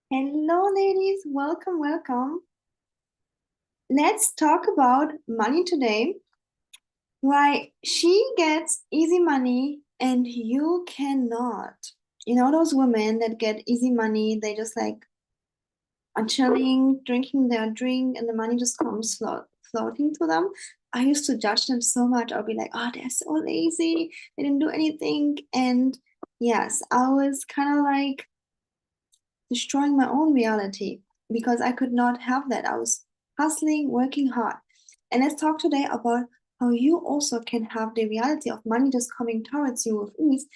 Hello, ladies. Welcome, welcome. Let's talk about money today. Why she gets easy money and you cannot. You know, those women that get easy money, they just like are chilling, drinking their drink, and the money just comes floating to them. I used to judge them so much. I'll be like, oh, they're so lazy. They didn't do anything. And yes, I was kind of like destroying my own reality because I could not have that. I was hustling, working hard. And let's talk today about how you also can have the reality of money just coming towards you with ease.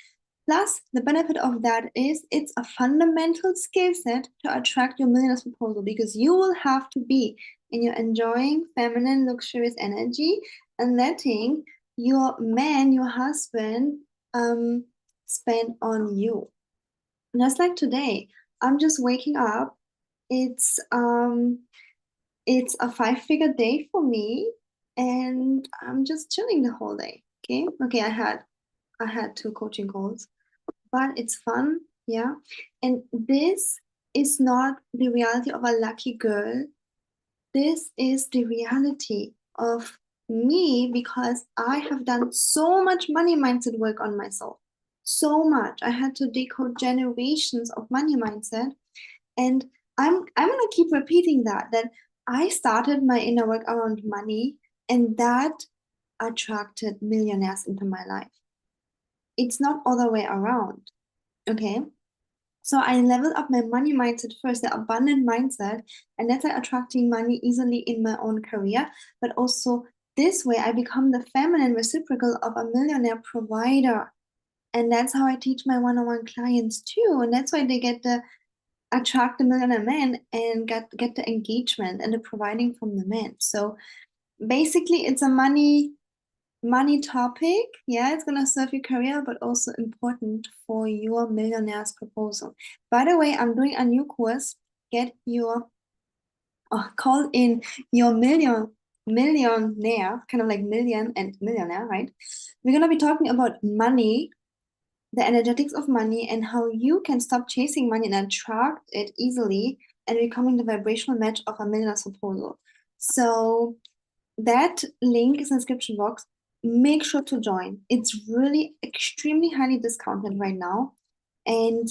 Plus, the benefit of that is it's a fundamental skill set to attract your millionaire's proposal because you will have to be in your enjoying feminine, luxurious energy and letting your man, your husband, spend on you. Just like today, I'm just waking up. It's um it's a five-figure day for me, and I'm just chilling the whole day. Okay. Okay, I had two coaching calls, but it's fun, yeah. And this is not the reality of a lucky girl. This is the reality of me because I have done so much money mindset work on myself. So much. I had to decode generations of money mindset. And I'm gonna keep repeating that I started my inner work around money and that attracted millionaires into my life. It's not other way around. Okay. So I leveled up my money mindset first, the abundant mindset, and that's like attracting money easily in my own career. But also this way, I become the feminine reciprocal of a millionaire provider. And that's how I teach my one-on-one clients too. And that's why they get the attract the millionaire man and get the engagement and the providing from the man. So basically it's a money topic. Yeah, it's gonna serve your career, but also important for your millionaire's proposal. By the way, I'm doing a new course. Get your call in your millionaire, kind of like million and millionaire, right? We're gonna be talking about money, the energetics of money, and how you can stop chasing money and attract it easily and becoming the vibrational match of a millionaire's proposal. So that link is in the description box. Make sure to join. It's really extremely highly discounted right now. And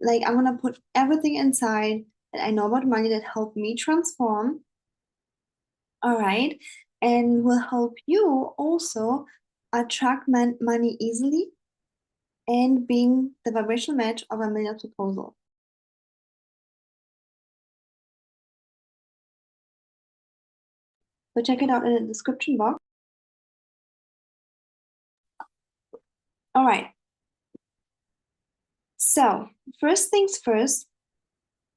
like I'm gonna put everything inside that I know about money that helped me transform. All right. And will help you also attract money easily and being the vibrational match of a millionaire proposal. So check it out in the description box. All right. So first things first,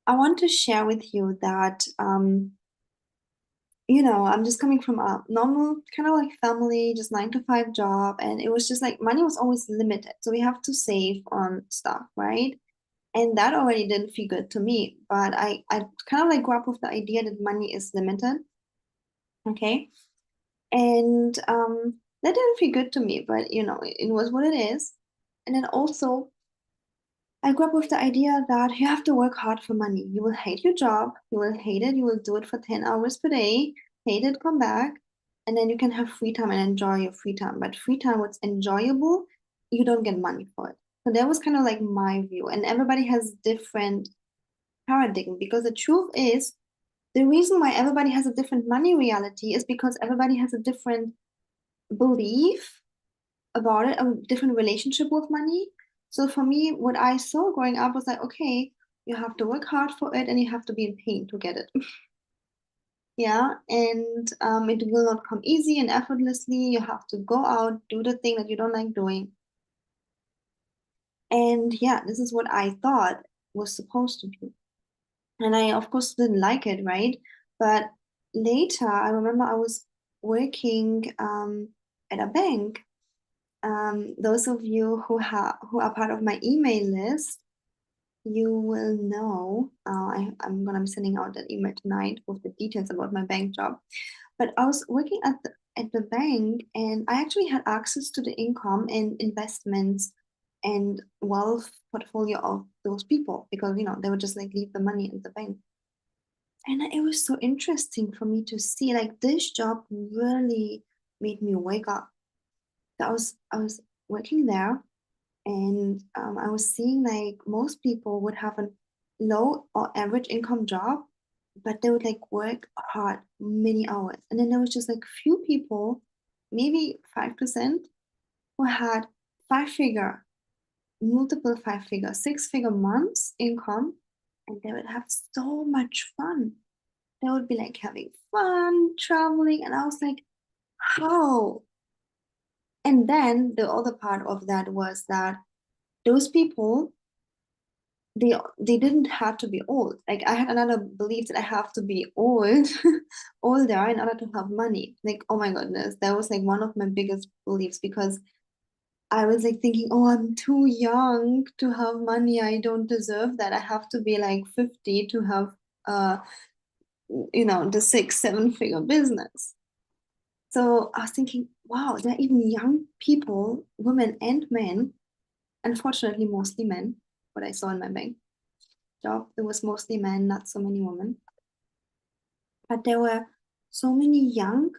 I want to share with you that I'm just coming from a normal kind of like family, just 9 to 5 job, and it was just like money was always limited. So we have to save on stuff, right? And that already didn't feel good to me. But I kind of like grew up with the idea that money is limited. Okay. And that didn't feel good to me, but it was what it is. And then also I grew up with the idea that you have to work hard for money. You will hate your job, you will hate it, you will do it for 10 hours per day, hate it, come back, and then you can have free time and enjoy your free time. But free time, what's enjoyable, you don't get money for it. So that was kind of like my view. And everybody has different paradigm because the truth is the reason why everybody has a different money reality is because everybody has a different belief about it, a different relationship with money. So for me, what I saw growing up was like, okay, you have to work hard for it and you have to be in pain to get it. Yeah, and it will not come easy and effortlessly. You have to go out, do the thing that you don't like doing. And yeah, this is what I thought was supposed to be. And I, of course, didn't like it, right? But later, I remember I was working at a bank. Those of you who are part of my email list, you will know. I'm gonna be sending out that email tonight with the details about my bank job. But I was working at the bank, and I actually had access to the income and investments and wealth portfolio of those people, because they would just like leave the money in the bank. And it was so interesting for me to see, like, this job really made me wake up. I was working there, and I was seeing like most people would have a low or average income job, but they would like work hard many hours. And then there was just like few people, maybe 5%, who had five-figure, multiple five-figure, six-figure months income, and they would have so much fun. They would be like having fun, traveling, and I was like, how? And then the other part of that was that those people, they didn't have to be old. Like, I had another belief that I have to be old, older in order to have money. Like, oh my goodness, that was like one of my biggest beliefs, because I was like thinking, oh, I'm too young to have money. I don't deserve that. I have to be like 50 to have the six, seven-figure business. So I was thinking, wow, there are even young people, women and men, unfortunately mostly men, what I saw in my bank job, it was mostly men, not so many women. But there were so many young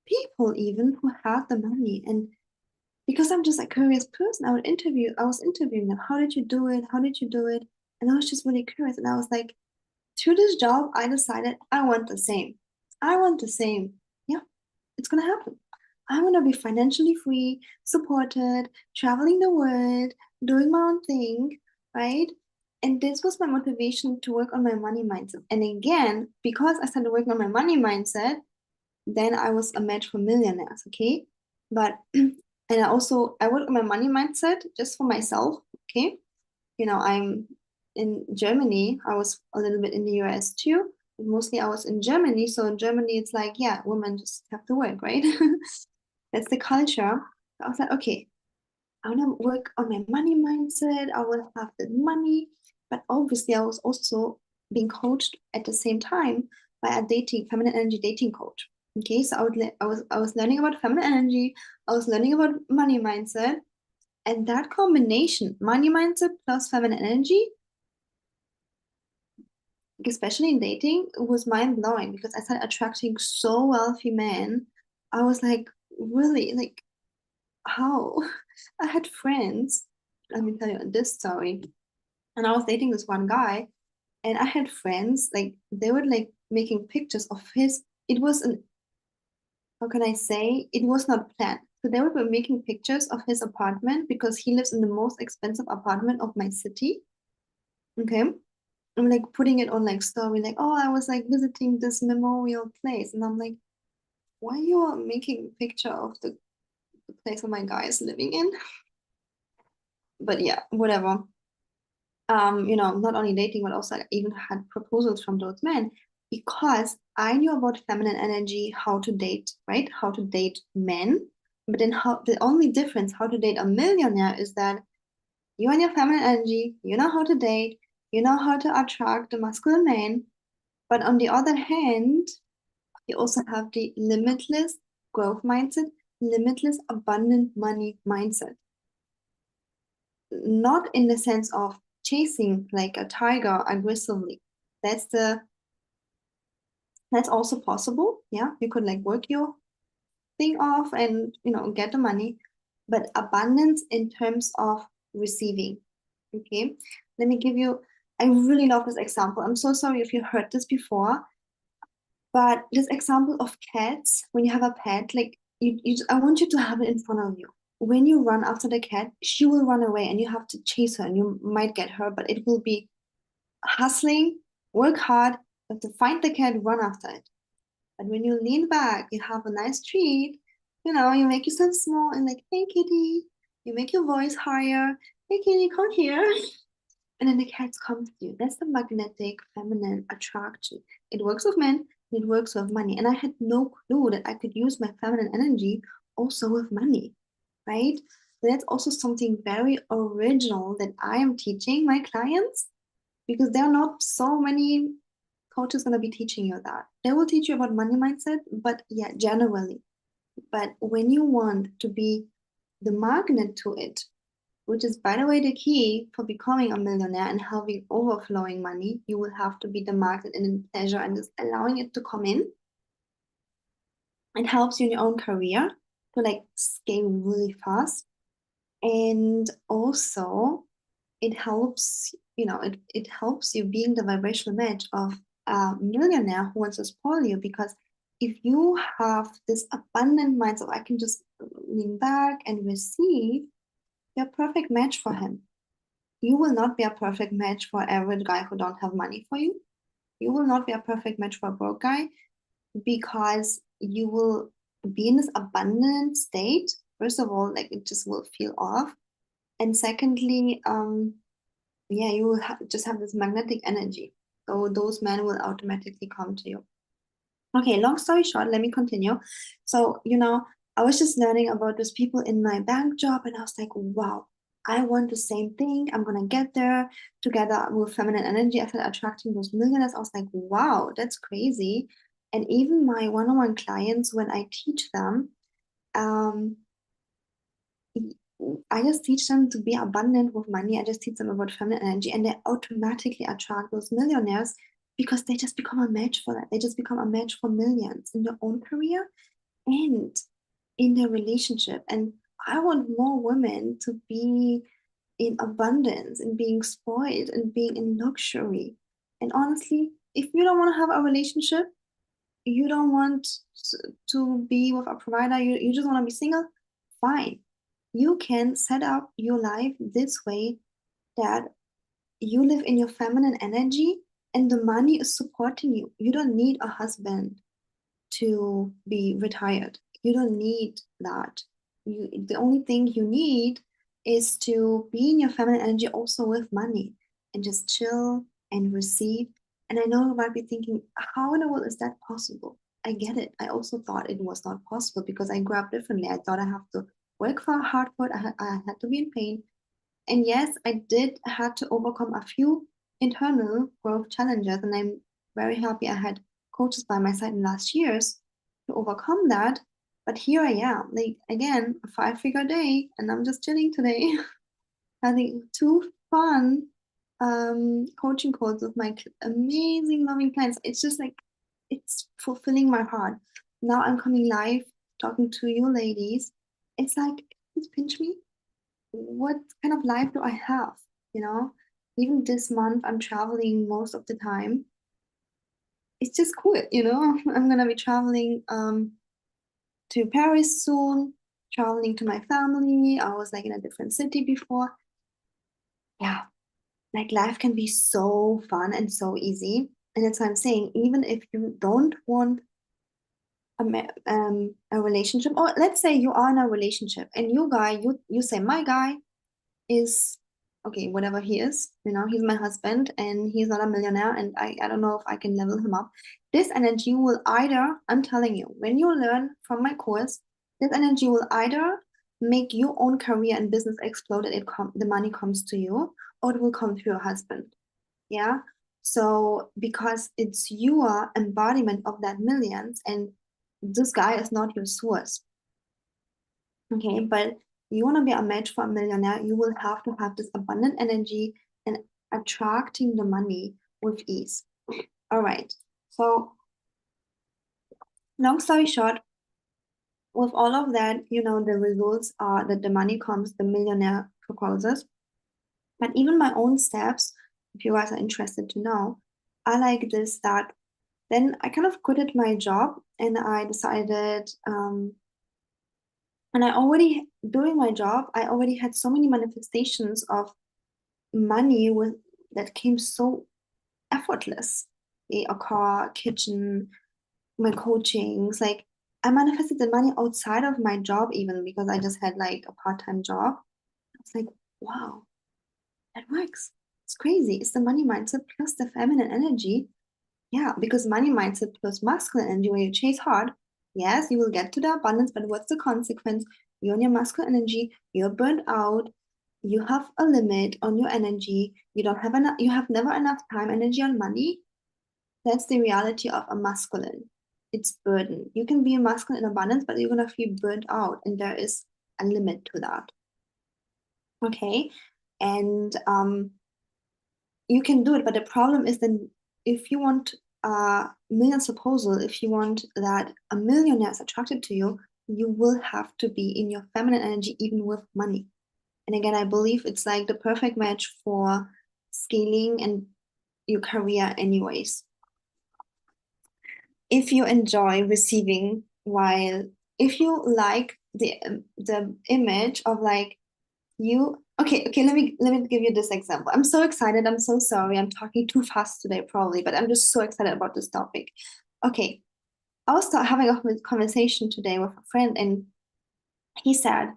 people even who had the money. And because I'm just a curious person, I was interviewing them. How did you do it? How did you do it? And I was just really curious. And I was like, through this job, I decided I want the same. I want the same. Yeah, it's gonna happen. I'm gonna be financially free, supported, traveling the world, doing my own thing, right? And this was my motivation to work on my money mindset. And again, because I started working on my money mindset, then I was a match for millionaires, okay? But and I work on my money mindset just for myself, okay? I'm in Germany. I was a little bit in the US too. But mostly I was in Germany. So in Germany, it's like, yeah, women just have to work, right? That's the culture. I was like, okay, I want to work on my money mindset. I want to have the money. But obviously, I was also being coached at the same time by a feminine energy dating coach. Okay, so I was learning about feminine energy. I was learning about money mindset, and that combination, money mindset plus feminine energy, especially in dating, was mind blowing, because I started attracting so wealthy men. I was like, really, like, how? I had friends. Let me tell you this story. And I was dating this one guy, and I had friends, like, they were like making pictures of his. It was an, how can I say? It was not planned. So they were making pictures of his apartment, because he lives in the most expensive apartment of my city. Okay. I'm like putting it on like story, like, oh, I was like visiting this memorial place. And I'm like, why you are making a picture of the place where my guy is living in? But yeah, whatever. Not only dating, but also I even had proposals from those men, because I knew about feminine energy, how to date, right? How to date men. But then the only difference how to date a millionaire is that you and your feminine energy, you know how to date, you know how to attract the masculine man. But on the other hand, you also have the limitless growth mindset, limitless abundant money mindset. Not in the sense of chasing like a tiger aggressively. That's the that's also possible. Yeah, you could like work your thing off and get the money, but abundance in terms of receiving. Okay, let me give you. I really love this example. I'm so sorry if you heard this before, but this example of cats, when you have a pet, like I want you to have it in front of you. When you run after the cat, she will run away and you have to chase her and you might get her, but it will be hustling, work hard, but to find the cat, run after it. But when you lean back, you have a nice treat, you make yourself small and like, hey kitty, you make your voice higher. Hey kitty, come here. And then the cats come to you. That's the magnetic feminine attraction. It works with men, it works with money. And I had no clue that I could use my feminine energy also with money, right? So that's also something very original that I am teaching my clients, because there are not so many coaches going to be teaching you that. They will teach you about money mindset, but yeah, generally. But when you want to be the magnet to it, which is, by the way, the key for becoming a millionaire and having overflowing money. You will have to be the market in pleasure and just allowing it to come in. It helps you in your own career to like scale really fast. And also it helps, it helps you being the vibrational match of a millionaire who wants to spoil you. Because if you have this abundant mindset, I can just lean back and receive, you're a perfect match for him. You will not be a perfect match for every guy who don't have money for you. You will not be a perfect match for a broke guy because you will be in this abundant state. First of all, like it just will feel off. And secondly, yeah, you will just have this magnetic energy. So those men will automatically come to you. Okay, long story short, let me continue. So, I was just learning about those people in my bank job, and I was like, wow, I want the same thing. I'm gonna get there together with feminine energy. I started attracting those millionaires. I was like, wow, that's crazy. And even my one-on-one clients, when I teach them, um, I just teach them to be abundant with money. I just teach them about feminine energy, and they automatically attract those millionaires because they just become a match for that. They just become a match for millions in their own career and in their relationship. And I want more women to be in abundance and being spoiled and being in luxury. And honestly, if you don't want to have a relationship, you don't want to be with a provider, you just want to be single, fine. You can set up your life this way that you live in your feminine energy and the money is supporting you. You don't need a husband to be retired. You don't need that. The only thing you need is to be in your feminine energy also with money and just chill and receive. And I know you might be thinking, how in the world is that possible? I get it. I also thought it was not possible because I grew up differently. I thought I have to work hard for it. I had to be in pain. And yes, I did had to overcome a few internal growth challenges, and I'm very happy I had coaches by my side in last years to overcome that. But here I am, like again, a 5-figure day, and I'm just chilling today, having two fun coaching calls with my amazing, loving clients. It's just like it's fulfilling my heart. Now I'm coming live, talking to you ladies. It's like, just pinch me, what kind of life do I have? You know, even this month, I'm traveling most of the time. It's just cool, I'm gonna be traveling to Paris soon, traveling to my family. I was like in a different city before. Yeah, like life can be so fun and so easy. And that's what I'm saying. Even if you don't want a relationship, or let's say you are in a relationship and you say, my guy is okay, whatever he is, he's my husband and he's not a millionaire and I don't know if I can level him up. This energy will either, I'm telling you, when you learn from my course, this energy will either make your own career and business explode and the money comes to you, or it will come to your husband. Yeah. So because it's your embodiment of that millions and this guy is not your source. Okay, but you want to be a match for a millionaire, you will have to have this abundant energy and attracting the money with ease. All right. So, long story short, with all of that, the results are that the money comes, the millionaire proposes. But even my own steps, if you guys are interested to know, I like this that then I kind of quitted my job and I decided, and I already, doing my job, I already had so many manifestations of money that came so effortless. A car, kitchen, my coachings, like I manifested the money outside of my job even because I just had like a part-time job. It's like, wow, that works. It's crazy. It's the money mindset plus the feminine energy. Yeah, because money mindset plus masculine energy, where you chase hard, yes, you will get to the abundance, but what's the consequence? You're on your masculine energy, you're burnt out, you have a limit on your energy, you don't have enough, you have never enough time, energy, on money. That's the reality of a masculine. It's burden. You can be a masculine in abundance, but you're gonna feel burnt out, and there is a limit to that. Okay. And you can do it, but the problem is then if you want a million proposal, if you want that a millionaire is attracted to you, you will have to be in your feminine energy even with money. And again, I believe it's like the perfect match for scaling and your career anyways. If you enjoy receiving, while if you like the image of like you, okay, let me give you this example. I'm so excited. I'm so sorry. I'm talking too fast today, probably, but I'm just so excited about this topic. Okay, I was having a conversation today with a friend, and he said,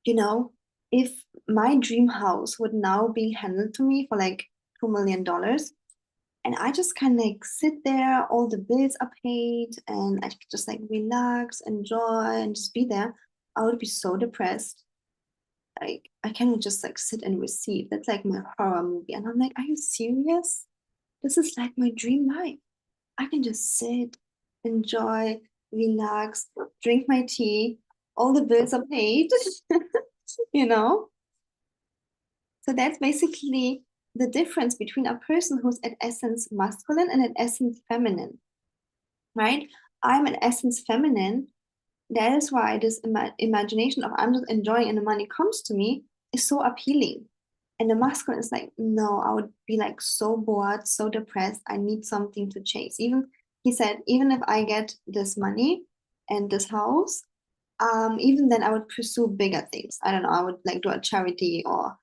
you know, if my dream house would now be handed to me for like $2 million, and I just kind of like sit there, all the bills are paid, and I could just like relax, enjoy, and just be there, I would be so depressed. Like I cannot just like sit and receive. That's like my horror movie. And I'm like, are you serious? This is like my dream life. I can just sit, enjoy, relax, drink my tea, all the bills are paid, you know? So that's basically the difference between a person who's at essence masculine and at essence feminine, right? I'm at essence feminine. That is why this imagination of I'm just enjoying and the money comes to me is so appealing. And the masculine is like, no, I would be like so bored, so depressed. I need something to chase. Even he said, even if I get this money and this house, even then I would pursue bigger things. I don't know, I would like do a charity or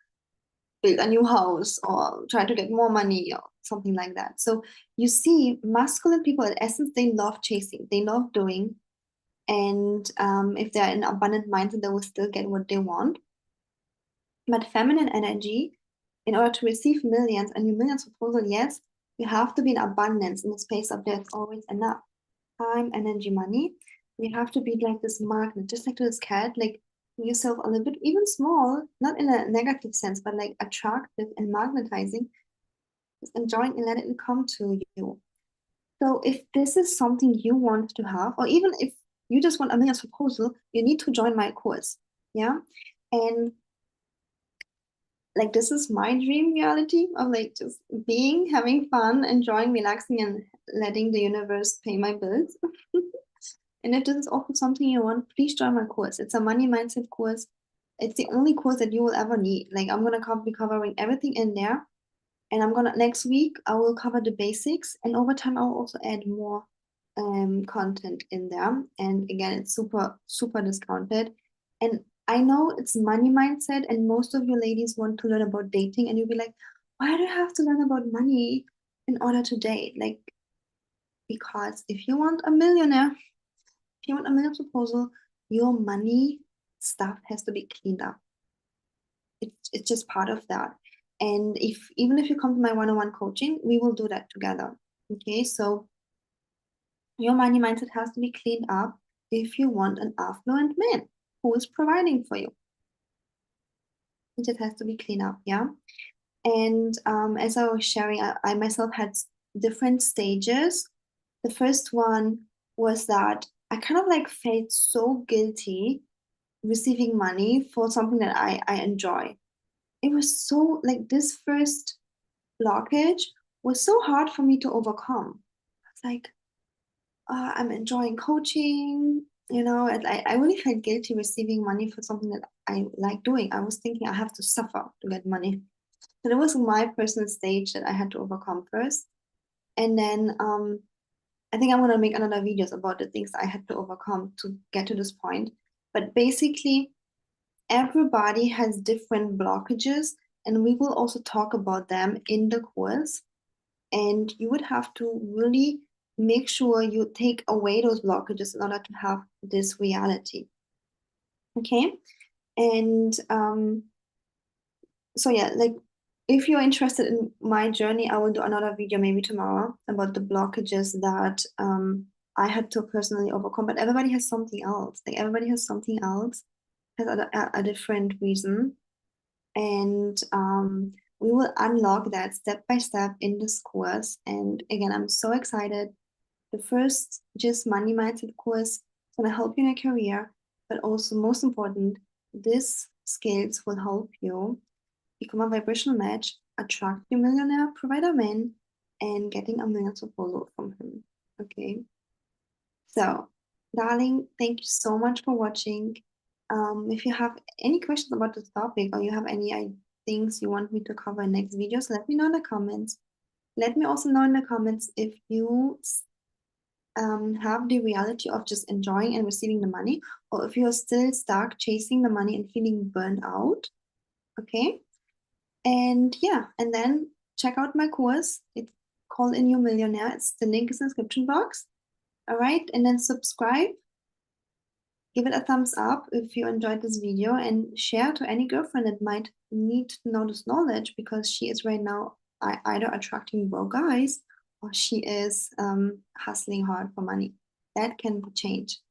build a new house or try to get more money or something like that. So you see, masculine people at essence, they love chasing, they love doing, and if they're in abundant mindset, they will still get what they want. But feminine energy, in order to receive millions and your millions proposal, yes, you have to be in abundance in the space of there's always enough time, energy, money. You have to be like this magnet, just like to this cat, like yourself a little bit, even small, not in a negative sense, but like attractive and magnetizing, just enjoying and let it come to you. So if this is something you want to have, or even if you just want a million proposal, you need to join my course. Yeah. And like this is my dream reality of like just being, having fun, enjoying, relaxing, and letting the universe pay my bills. And if this is also something you want, please join my course. It's a money mindset course. It's the only course that you will ever need. Like I'm gonna be covering everything in there. And I'm gonna next week I will cover the basics, and over time I will also add more content in there. And again, it's super discounted. And I know it's money mindset, and most of you ladies want to learn about dating, and you'll be like, why do you have to learn about money in order to date? Like, because if you want a millionaire, if you want a million proposal, your money stuff has to be cleaned up. It's just part of that. And if even if you come to my one-on-one coaching, we will do that together. Okay, so your money mindset has to be cleaned up if you want an affluent man who is providing for you. It just has to be cleaned up, yeah. And as I was sharing, I myself had different stages. The first one was that I kind of like felt so guilty receiving money for something that I enjoy. It was so like this first blockage was so hard for me to overcome. It's like, I'm enjoying coaching, and I really felt guilty receiving money for something that I like doing. I was thinking I have to suffer to get money. So that was my personal stage that I had to overcome first. And then I think I'm gonna make another videos about the things I had to overcome to get to this point. But basically, everybody has different blockages, and we will also talk about them in the course. And you would have to really make sure you take away those blockages in order to have this reality. Okay. And so yeah, like if you're interested in my journey, I will do another video maybe tomorrow about the blockages that I had to personally overcome. But everybody has something else. Like everybody has something else, has a different reason. And we will unlock that step by step in this course. And again, I'm so excited. The first just money mindset course is going to help you in your career, but also most important, this skills will help you become a vibrational match, attract your millionaire provider man, and getting a million proposal from him. Okay. So, darling, thank you so much for watching. If you have any questions about this topic or you have any things you want me to cover in next videos, let me know in the comments. Let me also know in the comments if you have the reality of just enjoying and receiving the money, or if you're still stuck chasing the money and feeling burned out. Okay. And yeah, and then check out my course. It's called In Your Millionaire. It's the link is in the description box. All right. And then subscribe. Give it a thumbs up if you enjoyed this video and share to any girlfriend that might need to know this knowledge because she is right now either attracting broke guys or she is hustling hard for money. That can change.